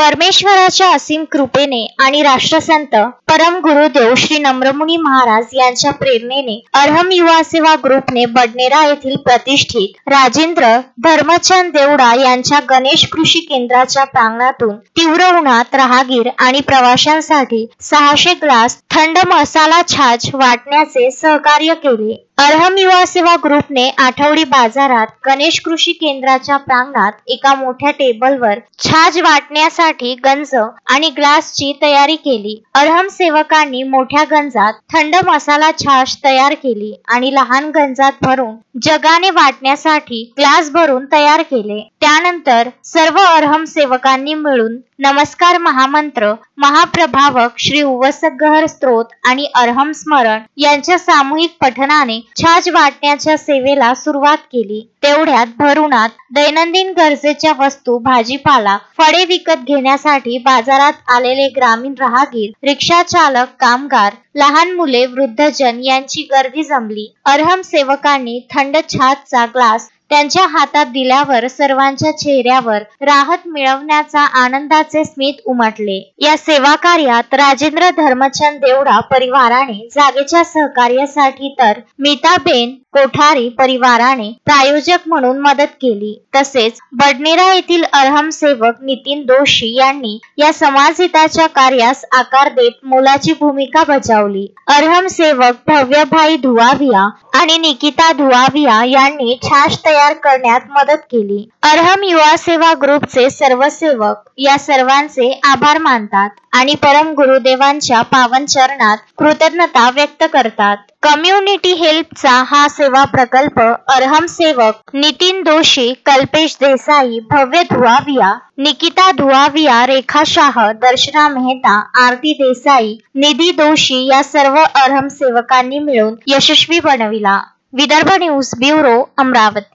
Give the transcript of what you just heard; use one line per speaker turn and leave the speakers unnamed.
परमेश्वराच्या असीम कृपेने आणि राष्ट्रसंत परम गुरुदेव श्री नम्रमुनी महाराज यांच्या प्रेरणेने अरहम युवा सेवा ग्रुपने बडनेरा येथील प्रतिष्ठित राजेंद्र धर्मचंद देवडा यांच्या गणेश कृषी केंद्राच्या प्रांगणातून तीव्र उन्हात राहगीर आणि प्रवाशांसाठी 600 ग्लास थंड मसाला छाछ वाटण्याचे सहकार्य केले। अरहम युवा सेवा ग्रुपने आठवडी बाजारात गणेश कृषी केंद्राच्या प्रांगणात एका मोठ्या टेबलवर छाछ वाटण्यासाठी गंज आणि ग्लासची तयारी केली। अरहम सेवकांनी मोठ्या गंजात थंड मसाला छाछ तयार केली आणि लहान गंजात भरून जगाने वाटण्यासाठी ग्लास भरून तयार केले। त्यानंतर सर्व अरहम सेवकांनी मिळून नमस्कार महामंत्र, महाप्रभावक श्री उवसगहर स्तोत्र आणि अरहम स्मरण यांच्या सामूहिक पठणाने छाछ वाटण्याच्या सेवेला सुरुवात केली। तेवढ्यात भरुणात दैनंदिन गरजेच्या वस्तू, भाजीपाला, फळे विकत घेण्यासाठी बाजारात आलेले ग्रामीण राहगीर, रिक्षा चालक, कामगार, लहान मुले, वृद्धजन यांची गर्दी जमली। अरहम सेवकांनी थंड छाछचा ग्लास त्यांच्या हातात दिल्यावर सर्वांच्या चेहऱ्यावर राहत मिळवण्याचा आनंदाचे स्मित उमटले। या सेवा कार्यात राजेंद्र धर्मचंद देवडा परिवाराने जागेच्या सहकार्यासाठी तर मीताबेन कोठारी परिवाराने प्रायोजक म्हणून मदत केली। तसेच बडनेरा येथील अरहम सेवक नितीन दोशी यांनी या समाजहिताच्या कार्यास आकार देत मोलाची भूमिका बजावली। अरहम सेवक भव्यभाई धुवाविया आणि निकिता धुवाविया यांनी छाछ तयार करण्यात मदत केली। अरहम युवा सेवा ग्रुपचे सर्व सेवक या सर्वांचे आभार मानतात आणि परम गुरुदेवांच्या पावन चरणात कृतज्ञता व्यक्त करतात। कम्युनिटी हेल्पचा हा सेवा प्रकल्प अरहम सेवक नितीन दोशी, कल्पेश देसाई, भव्य धुवाविया, निकिता धुवाविया, रेखा शाह, दर्शना मेहता, आरती देसाई, निधी दोशी या सर्व अरहम सेवकांनी मिळून यशस्वी बनविला। Vidarbha news bureau, Amravati.